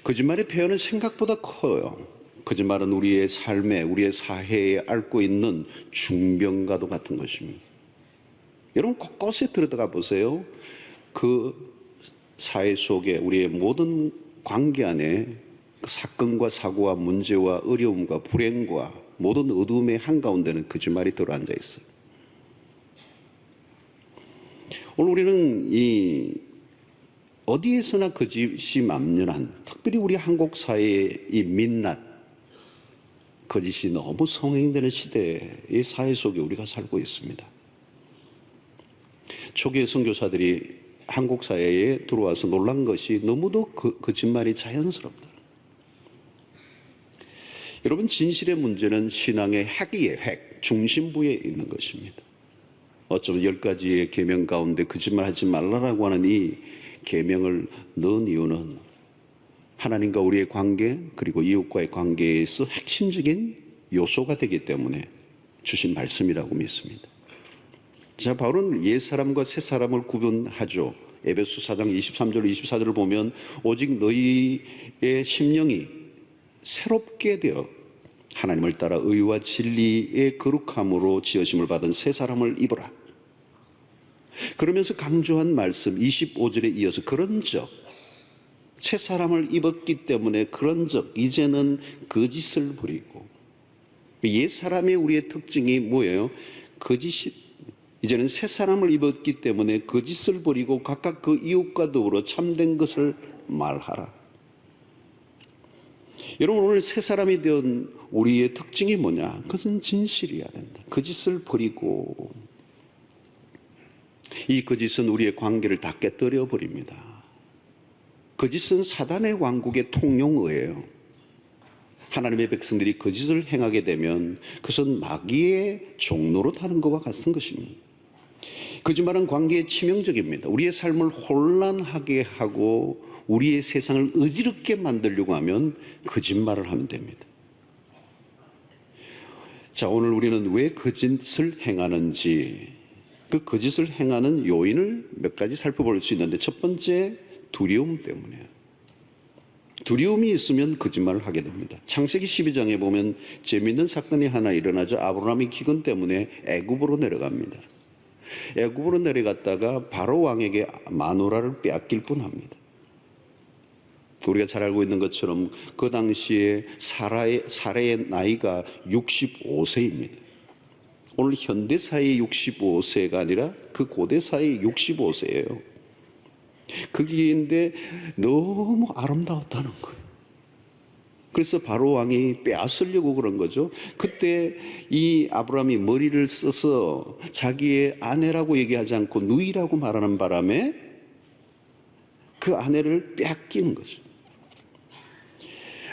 거짓말의 표현은 생각보다 커요. 거짓말은 우리의 삶에, 우리의 사회에 앓고 있는 중병과도 같은 것입니다. 여러분 곳곳에 들어가 보세요. 그 사회 속에 우리의 모든 관계 안에 그 사건과 사고와 문제와 어려움과 불행과 모든 어두움의 한가운데는 거짓말이 들어앉아 있어요. 오늘 우리는 어디에서나 거짓이 만연한, 특별히 우리 한국 사회의 이 민낯, 거짓이 너무 성행되는 시대의 사회 속에 우리가 살고 있습니다. 초기의 선교사들이 한국 사회에 들어와서 놀란 것이 너무도 거짓말이 자연스럽다. 여러분, 진실의 문제는 신앙의 핵이에요. 핵, 중심부에 있는 것입니다. 어쩌면 10가지의 계명 가운데 거짓말하지 말라라고 하는 이 계명을 넣은 이유는 하나님과 우리의 관계, 그리고 이웃과의 관계에서 핵심적인 요소가 되기 때문에 주신 말씀이라고 믿습니다. 자, 바울은 옛사람과 새사람을 구분하죠. 에베소 4장 23절 24절을 보면 오직 너희의 심령이 새롭게 되어 하나님을 따라 의와 진리의 거룩함으로 지으심을 받은 새 사람을 입어라. 그러면서 강조한 말씀 25절에 이어서 그런즉 새 사람을 입었기 때문에 그런즉 이제는 거짓을 버리고, 옛 사람의 우리의 특징이 뭐예요? 거짓이. 이제는 새 사람을 입었기 때문에 거짓을 버리고 각각 그 이웃과 더불어 참된 것을 말하라. 여러분, 오늘 새 사람이 된 우리의 특징이 뭐냐? 그것은 진실이어야 된다. 거짓을 버리고, 이 거짓은 우리의 관계를 다 깨뜨려 버립니다. 거짓은 사단의 왕국의 통용어예요. 하나님의 백성들이 거짓을 행하게 되면 그것은 마귀의 종노릇하는 것과 같은 것입니다. 거짓말은 관계에 치명적입니다. 우리의 삶을 혼란하게 하고 우리의 세상을 어지럽게 만들려고 하면 거짓말을 하면 됩니다. 자, 오늘 우리는 왜 거짓을 행하는지, 그 거짓을 행하는 요인을 몇 가지 살펴볼 수 있는데, 첫 번째, 두려움 때문이에요. 두려움이 있으면 거짓말을 하게 됩니다. 창세기 12장에 보면 재미있는 사건이 하나 일어나죠. 아브라함이 기근 때문에 애굽으로 내려갑니다. 애굽으로 내려갔다가 바로 왕에게 마누라를 빼앗길 뻔합니다. 우리가 잘 알고 있는 것처럼 그 당시에 사라의 나이가 65세입니다. 오늘 현대사의 65세가 아니라 그 고대사의 65세예요. 거기인데 너무 아름다웠다는 거예요. 그래서 바로 왕이 빼앗으려고 그런 거죠. 그때 이 아브라함이 머리를 써서 자기의 아내라고 얘기하지 않고 누이라고 말하는 바람에 그 아내를 빼앗기는 거죠.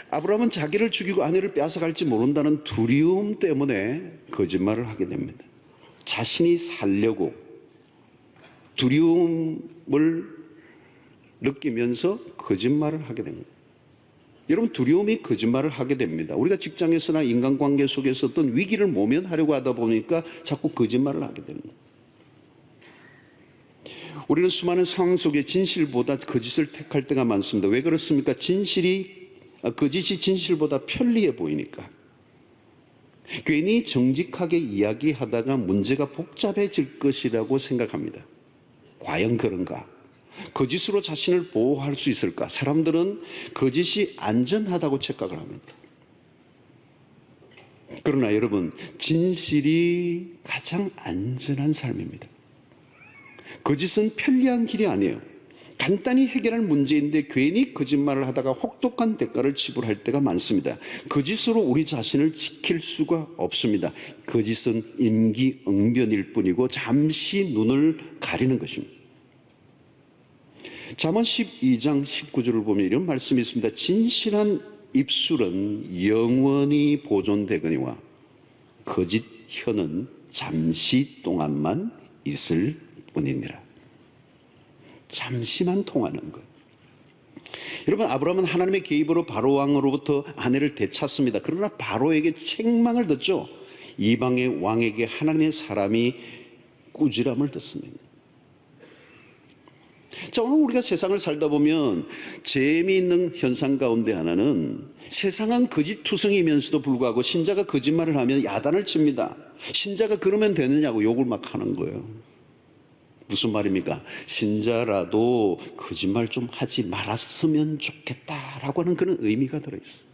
아브라함은 자기를 죽이고 아내를 빼앗아갈지 모른다는 두려움 때문에 거짓말을 하게 됩니다. 자신이 살려고 두려움을 느끼면서 거짓말을 하게 됩니다. 여러분, 두려움이 거짓말을 하게 됩니다. 우리가 직장에서나 인간관계 속에서 어떤 위기를 모면하려고 하다 보니까 자꾸 거짓말을 하게 됩니다. 우리는 수많은 상황 속에 진실보다 거짓을 택할 때가 많습니다. 왜 그렇습니까? 거짓이 진실보다 편리해 보이니까. 괜히 정직하게 이야기하다가 문제가 복잡해질 것이라고 생각합니다. 과연 그런가? 거짓으로 자신을 보호할 수 있을까? 사람들은 거짓이 안전하다고 착각을 합니다. 그러나 여러분, 진실이 가장 안전한 삶입니다. 거짓은 편리한 길이 아니에요. 간단히 해결할 문제인데 괜히 거짓말을 하다가 혹독한 대가를 지불할 때가 많습니다. 거짓으로 우리 자신을 지킬 수가 없습니다. 거짓은 임기응변일 뿐이고 잠시 눈을 가리는 것입니다. 잠언 12장 19절을 보면 이런 말씀이 있습니다. 진실한 입술은 영원히 보존되거니와 거짓 혀는 잠시 동안만 있을 뿐이니라. 잠시만 통하는 것. 여러분, 아브라함은 하나님의 개입으로 바로 왕으로부터 아내를 되찾습니다. 그러나 바로에게 책망을 듣죠. 이방의 왕에게 하나님의 사람이 꾸지람을 듣습니다. 자, 오늘 우리가 세상을 살다 보면 재미있는 현상 가운데 하나는 세상은 거짓투성이면서도 불구하고 신자가 거짓말을 하면 야단을 칩니다. 신자가 그러면 되느냐고 욕을 막 하는 거예요. 무슨 말입니까? 신자라도 거짓말 좀 하지 말았으면 좋겠다라고 하는 그런 의미가 들어있어요.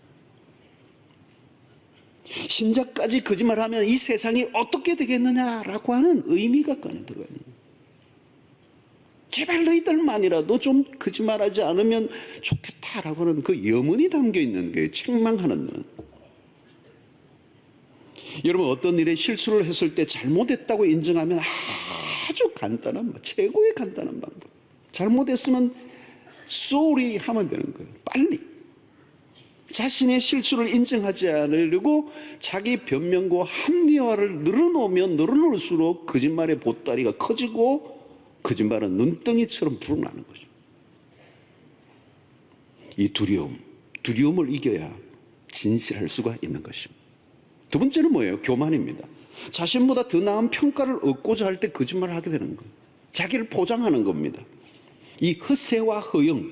신자까지 거짓말하면 이 세상이 어떻게 되겠느냐라고 하는 의미가 꺼내 들어가 있는 거예요. 제발 너희들만이라도 좀 거짓말하지 않으면 좋겠다라고 하는 그 염원이 담겨 있는 거예요. 책망하는 는. 여러분, 어떤 일에 실수를 했을 때 잘못했다고 인정하면 아주 간단한, 최고의 간단한 방법. 잘못했으면 sorry 하면 되는 거예요. 빨리. 자신의 실수를 인정하지 않으려고 자기 변명과 합리화를 늘어놓으면 늘어놓을수록 거짓말의 보따리가 커지고 거짓말은 눈덩이처럼 불어나는 거죠. 이 두려움을 이겨야 진실할 수가 있는 것입니다. 두 번째는 뭐예요? 교만입니다. 자신보다 더 나은 평가를 얻고자 할 때 거짓말을 하게 되는 거예요. 자기를 포장하는 겁니다. 이 허세와 허영,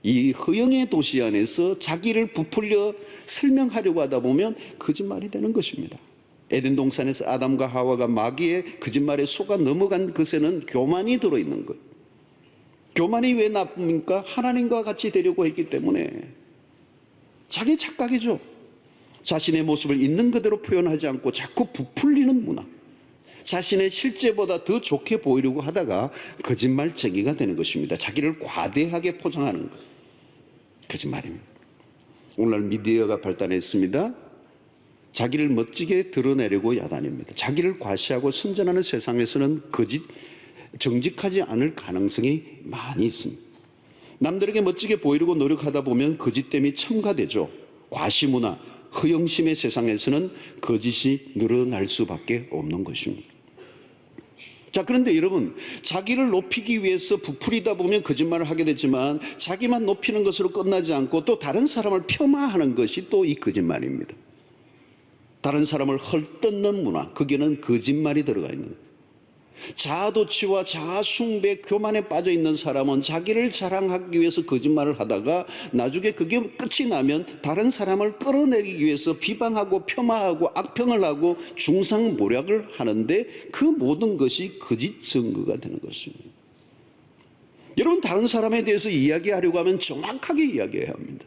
이 허영의 도시 안에서 자기를 부풀려 설명하려고 하다 보면 거짓말이 되는 것입니다. 에덴 동산에서 아담과 하와가 마귀의 거짓말에 속아 넘어간 것에는 교만이 들어있는 거예요. 교만이 왜 나쁩니까? 하나님과 같이 되려고 했기 때문에. 자기 착각이죠. 자신의 모습을 있는 그대로 표현하지 않고 자꾸 부풀리는 문화. 자신의 실제보다 더 좋게 보이려고 하다가 거짓말쟁이가 되는 것입니다. 자기를 과대하게 포장하는 것. 거짓말입니다. 오늘날 미디어가 발달했습니다. 자기를 멋지게 드러내려고 야단입니다. 자기를 과시하고 선전하는 세상에서는 정직하지 않을 가능성이 많이 있습니다. 남들에게 멋지게 보이려고 노력하다 보면 거짓됨이 첨가되죠. 과시문화, 허영심의 세상에서는 거짓이 늘어날 수밖에 없는 것입니다. 자, 그런데 여러분, 자기를 높이기 위해서 부풀리다 보면 거짓말을 하게 되지만 자기만 높이는 것으로 끝나지 않고 또 다른 사람을 폄하하는 것이 또 이 거짓말입니다. 다른 사람을 헐뜯는 문화, 거기에는 거짓말이 들어가 있는 거예요. 자아도취와 자아숭배, 교만에 빠져 있는 사람은 자기를 자랑하기 위해서 거짓말을 하다가 나중에 그게 끝이 나면 다른 사람을 끌어내리기 위해서 비방하고 폄하하고 악평을 하고 중상모략을 하는데 그 모든 것이 거짓 증거가 되는 것입니다. 여러분, 다른 사람에 대해서 이야기하려고 하면 정확하게 이야기해야 합니다.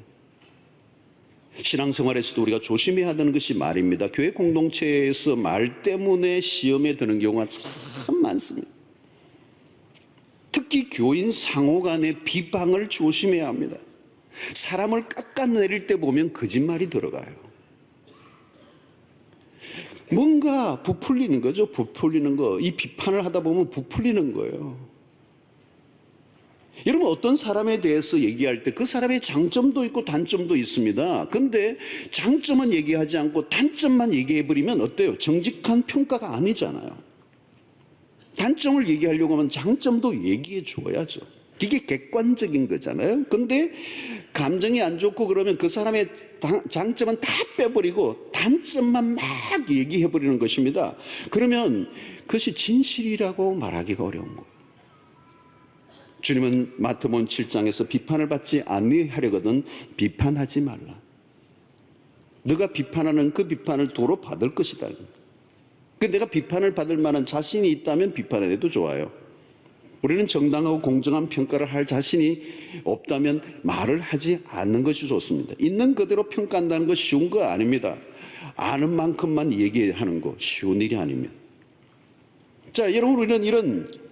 신앙생활에서도 우리가 조심해야 하는 것이 말입니다. 교회 공동체에서 말 때문에 시험에 드는 경우가 참 많습니다. 특히 교인 상호 간의 비방을 조심해야 합니다. 사람을 깎아내릴 때 보면 거짓말이 들어가요. 뭔가 부풀리는 거죠. 부풀리는 거. 이 비판을 하다 보면 부풀리는 거예요. 여러분, 어떤 사람에 대해서 얘기할 때 그 사람의 장점도 있고 단점도 있습니다. 그런데 장점은 얘기하지 않고 단점만 얘기해버리면 어때요? 정직한 평가가 아니잖아요. 단점을 얘기하려고 하면 장점도 얘기해 줘야죠. 이게 객관적인 거잖아요. 그런데 감정이 안 좋고 그러면 그 사람의 장점은 다 빼버리고 단점만 막 얘기해버리는 것입니다. 그러면 그것이 진실이라고 말하기가 어려운 거예요. 주님은 마태복음 7장에서 비판을 받지 아니하려거든 비판하지 말라. 너가 비판하는 그 비판을 도로 받을 것이다. 내가 비판을 받을 만한 자신이 있다면 비판해도 좋아요. 우리는 정당하고 공정한 평가를 할 자신이 없다면 말을 하지 않는 것이 좋습니다. 있는 그대로 평가한다는 거 쉬운 거 아닙니다. 아는 만큼만 얘기하는 거 쉬운 일이 아닙니다. 자, 여러분, 우리는 이런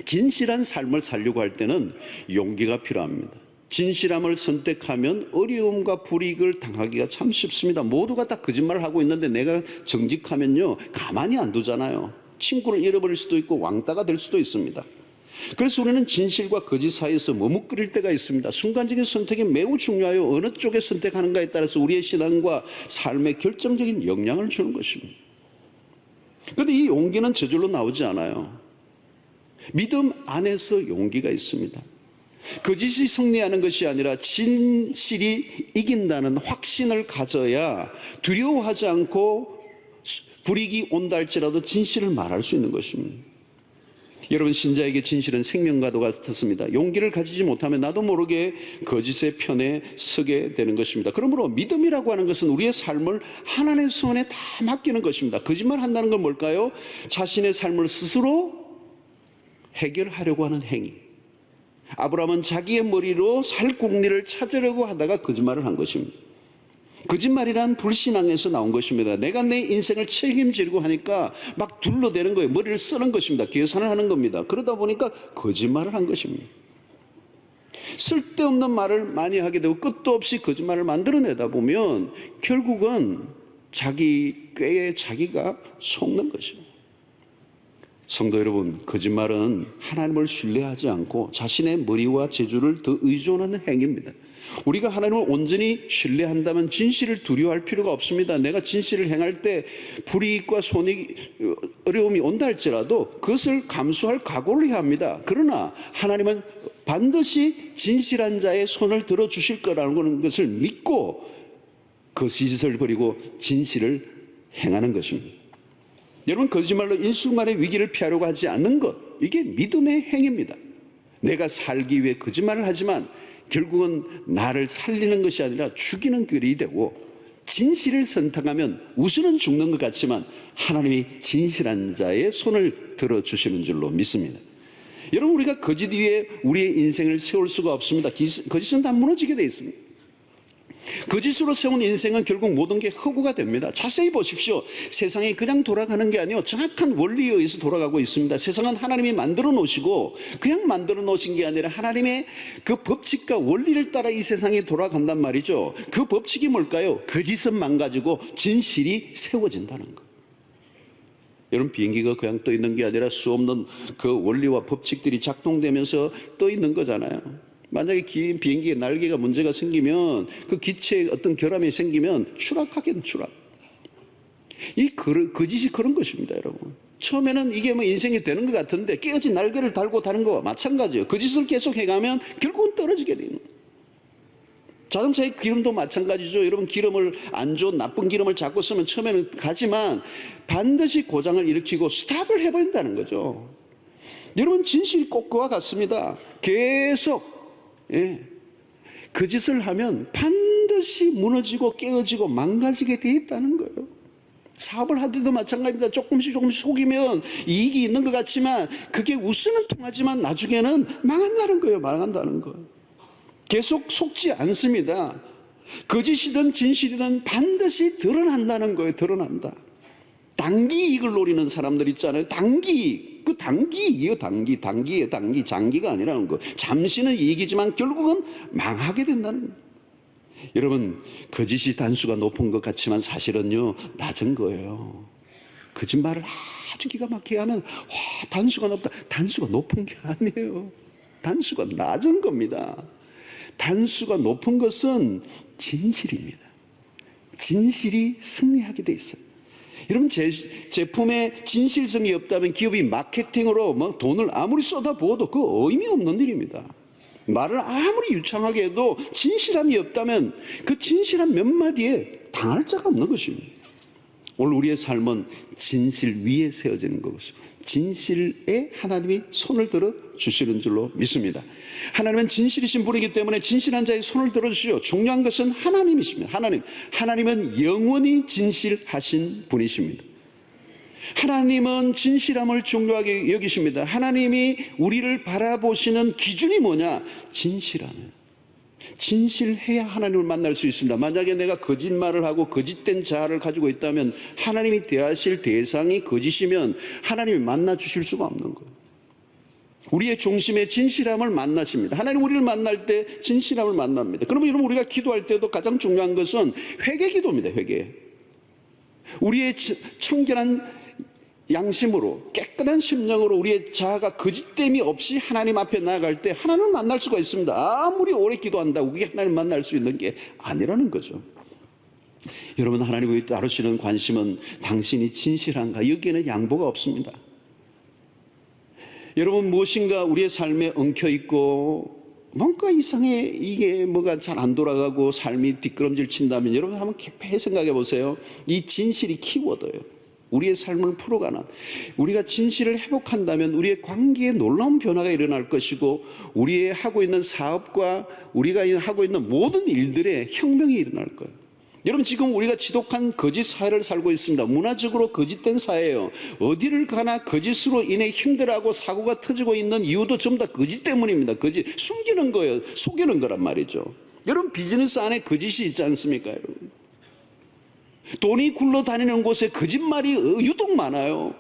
진실한 삶을 살려고 할 때는 용기가 필요합니다. 진실함을 선택하면 어려움과 불이익을 당하기가 참 쉽습니다. 모두가 다 거짓말을 하고 있는데 내가 정직하면요, 가만히 안 두잖아요. 친구를 잃어버릴 수도 있고 왕따가 될 수도 있습니다. 그래서 우리는 진실과 거짓 사이에서 머뭇거릴 때가 있습니다. 순간적인 선택이 매우 중요해요. 어느 쪽에 선택하는가에 따라서 우리의 신앙과 삶에 결정적인 영향을 주는 것입니다. 그런데 이 용기는 저절로 나오지 않아요. 믿음 안에서 용기가 있습니다. 거짓이 승리하는 것이 아니라 진실이 이긴다는 확신을 가져야 두려워하지 않고 불이익이 온다 할지라도 진실을 말할 수 있는 것입니다. 여러분, 신자에게 진실은 생명과도 같습니다. 용기를 가지지 못하면 나도 모르게 거짓의 편에 서게 되는 것입니다. 그러므로 믿음이라고 하는 것은 우리의 삶을 하나님의 손에 다 맡기는 것입니다. 거짓말 한다는 건 뭘까요? 자신의 삶을 스스로 해결하려고 하는 행위. 아브라함은 자기의 머리로 살 궁리를 찾으려고 하다가 거짓말을 한 것입니다. 거짓말이란 불신앙에서 나온 것입니다. 내가 내 인생을 책임지려고 하니까 막 둘러대는 거예요. 머리를 쓰는 것입니다. 계산을 하는 겁니다. 그러다 보니까 거짓말을 한 것입니다. 쓸데없는 말을 많이 하게 되고 끝도 없이 거짓말을 만들어내다 보면 결국은 자기 꾀에 자기가 속는 것입니다. 성도 여러분, 거짓말은 하나님을 신뢰하지 않고 자신의 머리와 재주를 더 의존하는 행위입니다. 우리가 하나님을 온전히 신뢰한다면 진실을 두려워할 필요가 없습니다. 내가 진실을 행할 때 불이익과 손익, 어려움이 온다 할지라도 그것을 감수할 각오를 해야 합니다. 그러나 하나님은 반드시 진실한 자의 손을 들어주실 거라는 것을 믿고 그 짓을 버리고 진실을 행하는 것입니다. 여러분, 거짓말로 일순간의 위기를 피하려고 하지 않는 것, 이게 믿음의 행위입니다. 내가 살기 위해 거짓말을 하지만 결국은 나를 살리는 것이 아니라 죽이는 길이 되고, 진실을 선택하면 우선은 죽는 것 같지만 하나님이 진실한 자의 손을 들어주시는 줄로 믿습니다. 여러분, 우리가 거짓 위에 우리의 인생을 세울 수가 없습니다. 거짓은 다 무너지게 되어 있습니다. 거짓으로 세운 인생은 결국 모든 게 허구가 됩니다. 자세히 보십시오. 세상이 그냥 돌아가는 게 아니요, 정확한 원리에 의해서 돌아가고 있습니다. 세상은 하나님이 만들어 놓으시고 그냥 만들어 놓으신 게 아니라 하나님의 그 법칙과 원리를 따라 이 세상이 돌아간단 말이죠. 그 법칙이 뭘까요? 거짓은 망가지고 진실이 세워진다는 것. 여러분, 비행기가 그냥 떠 있는 게 아니라 수없는 그 원리와 법칙들이 작동되면서 떠 있는 거잖아요. 만약에 긴 비행기의 날개가 문제가 생기면, 그 기체에 어떤 결함이 생기면 추락하겠는 추락. 이 거짓이 그런 것입니다, 여러분. 처음에는 이게 뭐 인생이 되는 것 같은데 깨어진 날개를 달고 다는 거와 마찬가지예요. 거짓을 계속 해가면 결국은 떨어지게 되는 거예요. 자동차의 기름도 마찬가지죠. 여러분, 기름을 안 좋은 나쁜 기름을 자꾸 쓰면 처음에는 가지만 반드시 고장을 일으키고 스탑을 해버린다는 거죠. 여러분, 진실이 꼭 그와 같습니다. 계속 거짓을 하면 반드시 무너지고 깨어지고 망가지게 돼 있다는 거예요. 사업을 할 때도 마찬가지입니다. 조금씩 속이면 이익이 있는 것 같지만 그게 우선은 통하지만 나중에는 망한다는 거예요. 망한다는 거예요. 계속 속지 않습니다. 거짓이든 진실이든 반드시 드러난다는 거예요. 드러난다. 단기 이익을 노리는 사람들 있잖아요. 단기 이익. 그 단기이에요. 단기에 장기가 아니라는 거. 잠시는 이익이지만 결국은 망하게 된다는 거예요. 여러분, 거짓이 단수가 높은 것 같지만 사실은요, 낮은 거예요. 거짓말을 아주 기가 막히게 하면 단수가 높다. 단수가 높은 게 아니에요. 단수가 낮은 겁니다. 단수가 높은 것은 진실입니다. 진실이 승리하게 돼 있어요. 여러분, 제품에 진실성이 없다면 기업이 마케팅으로 뭐 돈을 아무리 쏟아부어도 그 의미 없는 일입니다. 말을 아무리 유창하게 해도 진실함이 없다면 그 진실한 몇 마디에 당할 자가 없는 것입니다. 오늘 우리의 삶은 진실 위에 세워지는 것이고 진실에 하나님이 손을 들어 주시는 줄로 믿습니다. 하나님은 진실이신 분이기 때문에 진실한 자의 손을 들어주시오. 중요한 것은 하나님이십니다. 하나님은 영원히 진실하신 분이십니다. 하나님은 진실함을 중요하게 여기십니다. 하나님이 우리를 바라보시는 기준이 뭐냐? 진실함이에요. 진실해야 하나님을 만날 수 있습니다. 만약에 내가 거짓말을 하고 거짓된 자아를 가지고 있다면 하나님이 대하실 대상이 거짓이면 하나님이 만나 주실 수가 없는 거예요. 우리의 중심에 진실함을 만나십니다. 하나님 우리를 만날 때 진실함을 만납니다. 그러면 여러분, 우리가 기도할 때도 가장 중요한 것은 회개 기도입니다. 회개. 우리의 청결한 양심으로 깨끗한 심령으로 우리의 자아가 거짓됨이 없이 하나님 앞에 나아갈 때 하나님을 만날 수가 있습니다. 아무리 오래 기도한다고 그게 하나님을 만날 수 있는 게 아니라는 거죠. 여러분, 하나님의 다루시는 관심은 당신이 진실한가? 여기에는 양보가 없습니다. 여러분, 무엇인가 우리의 삶에 엉켜있고 뭔가 이상해, 이게 뭐가 잘 안 돌아가고 삶이 뒷걸음질 친다면 여러분 한번 깊이 생각해 보세요. 이 진실이 키워드예요. 우리의 삶을 풀어가는, 우리가 진실을 회복한다면 우리의 관계에 놀라운 변화가 일어날 것이고, 우리의 하고 있는 사업과 우리가 하고 있는 모든 일들에 혁명이 일어날 거예요. 여러분, 지금 우리가 지독한 거짓 사회를 살고 있습니다. 문화적으로 거짓된 사회예요. 어디를 가나 거짓으로 인해 힘들어하고 사고가 터지고 있는 이유도 전부 다 거짓 때문입니다. 거짓, 숨기는 거예요. 속이는 거란 말이죠. 여러분, 비즈니스 안에 거짓이 있지 않습니까, 여러분? 돈이 굴러다니는 곳에 거짓말이 유독 많아요.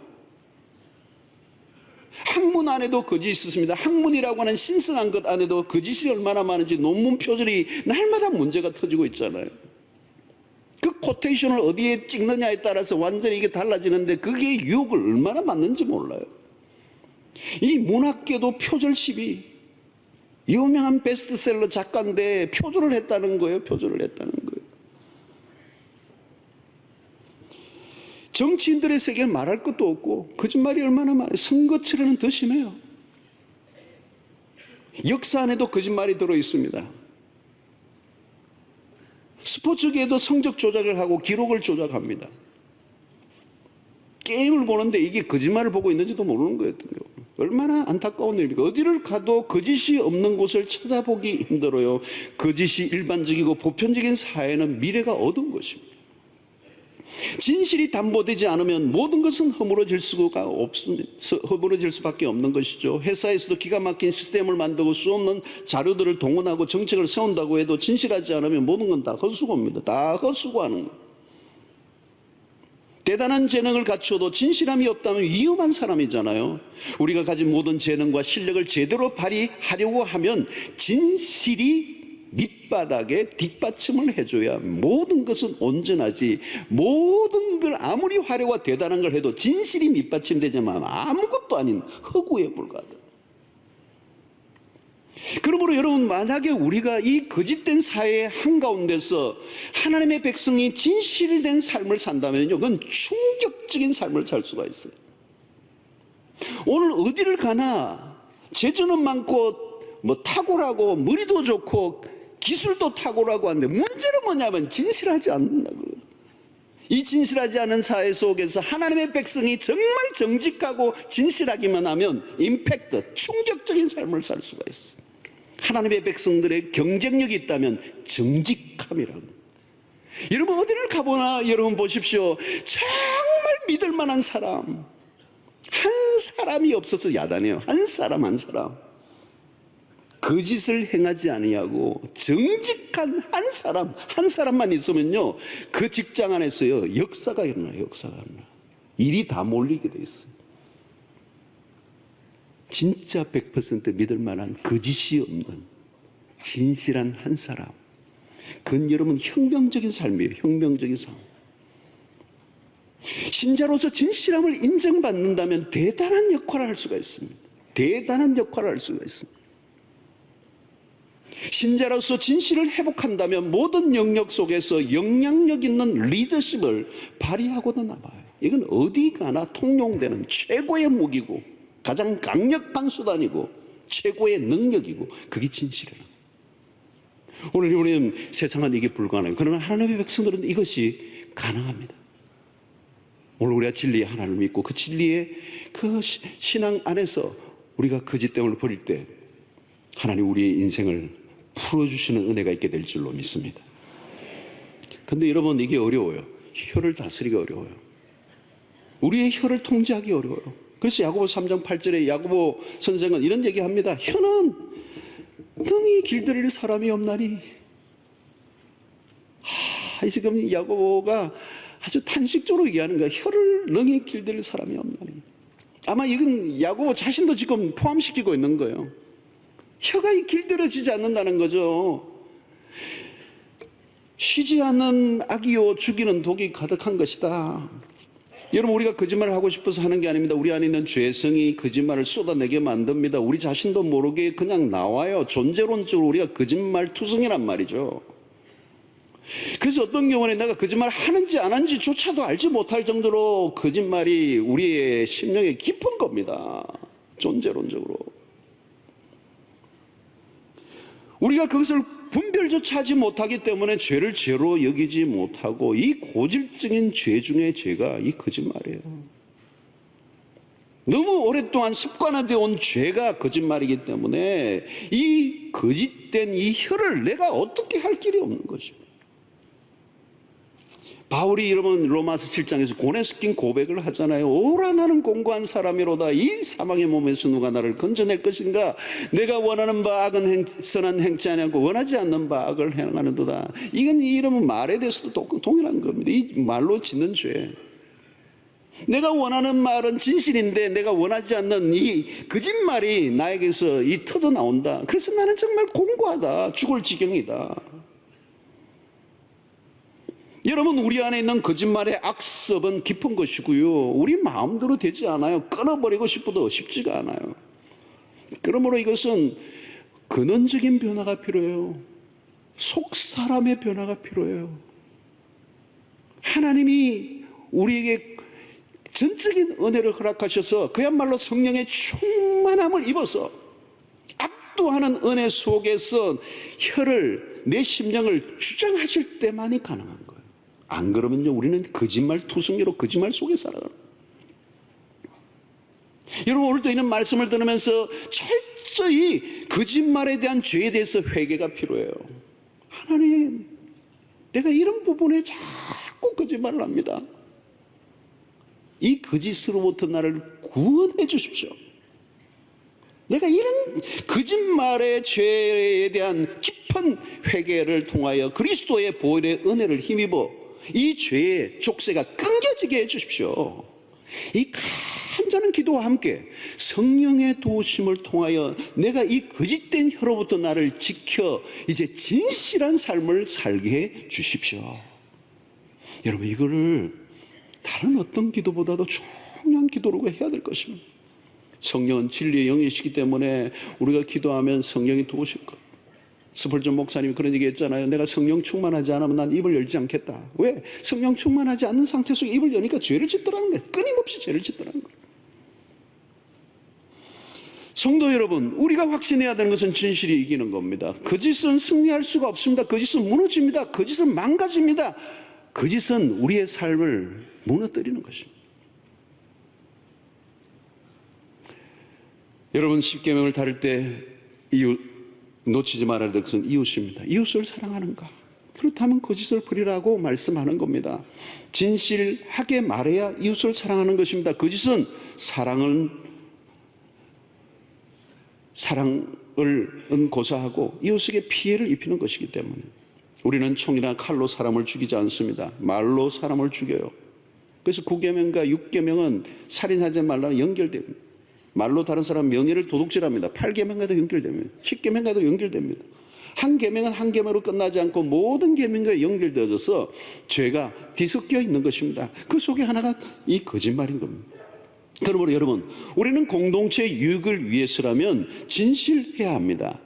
학문 안에도 거짓이 있습니다. 학문이라고 하는 신성한 것 안에도 거짓이 얼마나 많은지 논문 표절이 날마다 문제가 터지고 있잖아요. 그 코테이션을 어디에 찍느냐에 따라서 완전히 이게 달라지는데 그게 유혹을 얼마나 받는지 몰라요. 이 문학계도 표절 시비, 유명한 베스트셀러 작가인데 표절을 했다는 거예요. 표절을 했다는 거예요. 정치인들의 세계는 말할 것도 없고 거짓말이 얼마나 많아요. 선거철에는 더 심해요. 역사 안에도 거짓말이 들어있습니다. 스포츠계에도 성적 조작을 하고 기록을 조작합니다. 게임을 보는데 이게 거짓말을 보고 있는지도 모르는 거예요. 얼마나 안타까운 일입니까? 어디를 가도 거짓이 없는 곳을 찾아보기 힘들어요. 거짓이 일반적이고 보편적인 사회는 미래가 어두운 것입니다. 진실이 담보되지 않으면 모든 것은 허물어질 수가 없습니다. 허물어질 수밖에 없는 것이죠. 회사에서도 기가 막힌 시스템을 만들고 수 없는 자료들을 동원하고 정책을 세운다고 해도 진실하지 않으면 모든 건 다 헛수고입니다. 다 헛수고하는 거예요. 대단한 재능을 갖춰도 진실함이 없다면 위험한 사람이잖아요. 우리가 가진 모든 재능과 실력을 제대로 발휘하려고 하면 진실이 밑바닥에 뒷받침을 해줘야 모든 것은 온전하지, 모든 걸 아무리 화려와 대단한 걸 해도 진실이 밑받침되지만 아무것도 아닌 허구에 불과하다. 그러므로 여러분, 만약에 우리가 이 거짓된 사회의 한가운데서 하나님의 백성이 진실된 삶을 산다면요, 그건 충격적인 삶을 살 수가 있어요. 오늘 어디를 가나 재주는 많고 뭐 탁월하고 머리도 좋고 기술도 탁월하고 하는데 문제는 뭐냐면 진실하지 않는다고요. 이 진실하지 않은 사회 속에서 하나님의 백성이 정말 정직하고 진실하기만 하면 임팩트, 충격적인 삶을 살 수가 있어요. 하나님의 백성들의 경쟁력이 있다면 정직함이라고. 여러분, 어디를 가보나 여러분 보십시오. 정말 믿을 만한 사람 한 사람이 없어서 야단해요. 한 사람 한 사람. 거짓을 행하지 아니하고 정직한 한 사람만 있으면요, 그 직장 안에서요 역사가 일어나요. 역사가 일어나요. 일이 다 몰리게 돼 있어요. 진짜 100% 믿을 만한 거짓이 없는 진실한 한 사람, 그건 여러분 혁명적인 삶이에요. 혁명적인 삶. 신자로서 진실함을 인정받는다면 대단한 역할을 할 수가 있습니다. 대단한 역할을 할 수가 있습니다. 신자로서 진실을 회복한다면 모든 영역 속에서 영향력 있는 리더십을 발휘하고도 남아요. 이건 어디 가나 통용되는 최고의 무기고 가장 강력한 수단이고 최고의 능력이고 그게 진실이에요. 오늘 우리는 세상은 이게 불가능해요. 그러나 하나님의 백성들은 이것이 가능합니다. 오늘 우리가 진리의 하나님을 믿고 그 진리의 그 신앙 안에서 우리가 거짓됨을 버릴 때 하나님 우리의 인생을 풀어주시는 은혜가 있게 될 줄로 믿습니다. 근데 여러분, 이게 어려워요. 혀를 다스리기 어려워요. 우리의 혀를 통제하기 어려워요. 그래서 야고보 3장 8절에 야고보 선생은 이런 얘기합니다. 혀는 능히 길들일 사람이 없나니. 지금 야고보가 아주 탄식적으로 얘기하는 거야. 혀를 능히 길들일 사람이 없나니. 아마 이건 야고보 자신도 지금 포함시키고 있는 거예요. 혀가 길들여지지 않는다는 거죠. 쉬지 않는 악이요 죽이는 독이 가득한 것이다. 여러분, 우리가 거짓말을 하고 싶어서 하는 게 아닙니다. 우리 안에 있는 죄성이 거짓말을 쏟아내게 만듭니다. 우리 자신도 모르게 그냥 나와요. 존재론적으로 우리가 거짓말 투성이란 말이죠. 그래서 어떤 경우는 내가 거짓말 하는지 안 하는지조차도 알지 못할 정도로 거짓말이 우리의 심령에 깊은 겁니다. 존재론적으로. 우리가 그것을 분별조차 하지 못하기 때문에 죄를 죄로 여기지 못하고, 이 고질적인 죄 중에 죄가 이 거짓말이에요. 너무 오랫동안 습관화되어 온 죄가 거짓말이기 때문에 이 거짓된 이 혀를 내가 어떻게 할 길이 없는 것입니다. 바울이 여러분 로마서 7장에서 고뇌 섞인 고백을 하잖아요. 오라 나는 공고한 사람이로다. 이 사망의 몸에서 누가 나를 건져낼 것인가. 내가 원하는 바 악은 선한 행치 아니하고 원하지 않는 바 악을 행하는도다. 이건 이러면 말에 대해서도 동일한 겁니다. 이 말로 짓는 죄. 내가 원하는 말은 진실인데 내가 원하지 않는 이 거짓말이 나에게서 이 터져 나온다. 그래서 나는 정말 공고하다. 죽을 지경이다. 여러분, 우리 안에 있는 거짓말의 악습은 깊은 것이고요, 우리 마음대로 되지 않아요. 끊어버리고 싶어도 쉽지가 않아요. 그러므로 이것은 근원적인 변화가 필요해요. 속 사람의 변화가 필요해요. 하나님이 우리에게 전적인 은혜를 허락하셔서 그야말로 성령의 충만함을 입어서 압도하는 은혜 속에서 혀를, 내 심령을 주장하실 때만이 가능한 거예요. 안 그러면요, 우리는 거짓말 투성이로 거짓말 속에 살아가요. 여러분, 오늘도 이런 말씀을 들으면서 철저히 거짓말에 대한 죄에 대해서 회개가 필요해요. 하나님, 내가 이런 부분에 자꾸 거짓말을 합니다. 이 거짓으로부터 나를 구원해 주십시오. 내가 이런 거짓말의 죄에 대한 깊은 회개를 통하여 그리스도의 보혈의 은혜를 힘입어 이 죄의 족쇄가 끊겨지게 해 주십시오. 이 간절한 기도와 함께 성령의 도우심을 통하여 내가 이 거짓된 혀로부터 나를 지켜 이제 진실한 삶을 살게 해 주십시오. 여러분, 이거를 다른 어떤 기도보다도 중요한 기도로 해야 될 것입니다. 성령은 진리의 영이시기 때문에 우리가 기도하면 성령이 도우실 것. 스펄전 목사님이 그런 얘기 했잖아요. 내가 성령 충만하지 않으면 난 입을 열지 않겠다. 왜? 성령 충만하지 않는 상태 속에 입을 여니까 죄를 짓더라는 거예요. 끊임없이 죄를 짓더라는 거예요. 성도 여러분, 우리가 확신해야 되는 것은 진실이 이기는 겁니다. 거짓은 승리할 수가 없습니다. 거짓은 무너집니다. 거짓은 망가집니다. 거짓은 우리의 삶을 무너뜨리는 것입니다. 여러분, 십계명을 다룰 때 놓치지 말아야 될 것은 이웃입니다. 이웃을 사랑하는가? 그렇다면 거짓을 버리라고 말씀하는 겁니다. 진실하게 말해야 이웃을 사랑하는 것입니다. 거짓은 사랑을 고사하고 이웃에게 피해를 입히는 것이기 때문에 우리는 총이나 칼로 사람을 죽이지 않습니다. 말로 사람을 죽여요. 그래서 9계명과 6계명은 살인하지 말라는 연결됩니다. 말로 다른 사람 명예를 도둑질합니다. 8계명과도 연결됩니다. 10계명과도 연결됩니다. 한 계명은 한 계명으로 끝나지 않고 모든 계명과 연결되어져서 죄가 뒤섞여 있는 것입니다. 그 속에 하나가 이 거짓말인 겁니다. 그러므로 여러분, 우리는 공동체의 유익을 위해서라면 진실해야 합니다.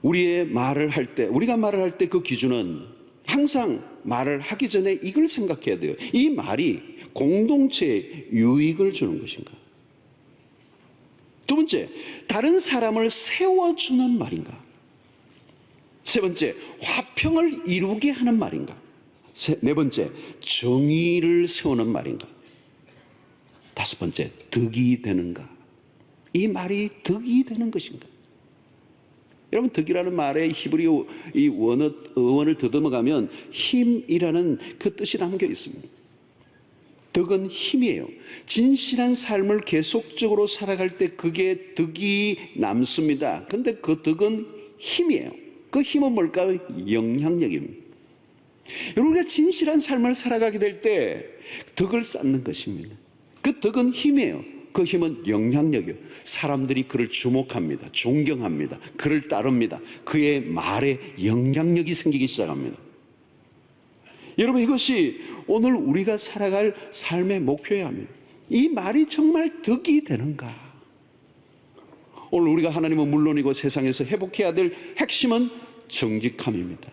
우리가 말을 할 때 그 기준은 항상 말을 하기 전에 이걸 생각해야 돼요. 이 말이 공동체에 유익을 주는 것인가? 두 번째, 다른 사람을 세워주는 말인가? 세 번째, 화평을 이루게 하는 말인가? 네 번째, 정의를 세우는 말인가? 다섯 번째, 덕이 되는가? 이 말이 덕이 되는 것인가? 여러분, 덕이라는 말에 히브리어 이 어원을 더듬어 가면 힘이라는 그 뜻이 담겨 있습니다. 덕은 힘이에요. 진실한 삶을 계속적으로 살아갈 때 그게 덕이 남습니다. 그런데 그 덕은 힘이에요. 그 힘은 뭘까요? 영향력입니다. 우리가 진실한 삶을 살아가게 될 때 덕을 쌓는 것입니다. 그 덕은 힘이에요. 그 힘은 영향력이에요. 사람들이 그를 주목합니다. 존경합니다. 그를 따릅니다. 그의 말에 영향력이 생기기 시작합니다. 여러분, 이것이 오늘 우리가 살아갈 삶의 목표여야 합니다. 이 말이 정말 덕이 되는가? 오늘 우리가 하나님은 물론이고 세상에서 회복해야 될 핵심은 정직함입니다.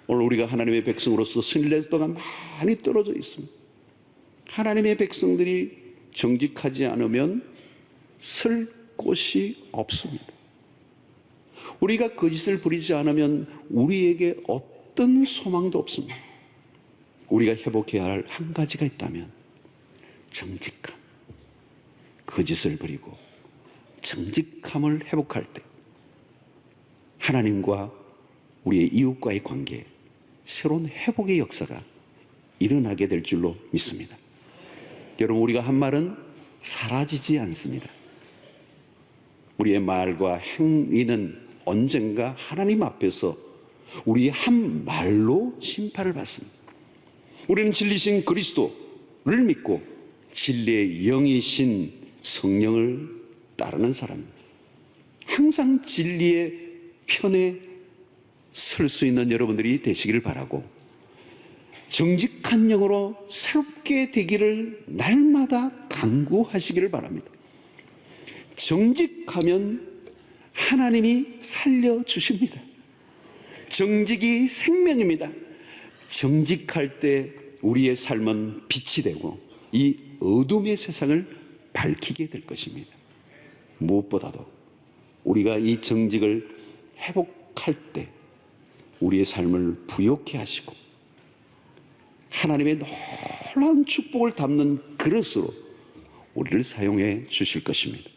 오늘 우리가 하나님의 백성으로서 신뢰도가 많이 떨어져 있습니다. 하나님의 백성들이 정직하지 않으면 설 곳이 없습니다. 우리가 거짓을 부리지 않으면 우리에게 어떤 소망도 없습니다. 우리가 회복해야 할 한 가지가 있다면 정직함. 거짓을 부리고 정직함을 회복할 때 하나님과 우리의 이웃과의 관계에 새로운 회복의 역사가 일어나게 될 줄로 믿습니다. 여러분, 우리가 한 말은 사라지지 않습니다. 우리의 말과 행위는 언젠가 하나님 앞에서 우리의 한 말로 심판을 받습니다. 우리는 진리신 그리스도를 믿고 진리의 영이신 성령을 따르는 사람입니다. 항상 진리의 편에 설 수 있는 여러분들이 되시기를 바라고, 정직한 영으로 새롭게 되기를 날마다 간구하시기를 바랍니다. 정직하면 하나님이 살려주십니다. 정직이 생명입니다. 정직할 때 우리의 삶은 빛이 되고 이 어둠의 세상을 밝히게 될 것입니다. 무엇보다도 우리가 이 정직을 회복할 때 우리의 삶을 부욕해 하시고 하나님의 놀라운 축복을 담는 그릇으로 우리를 사용해 주실 것입니다.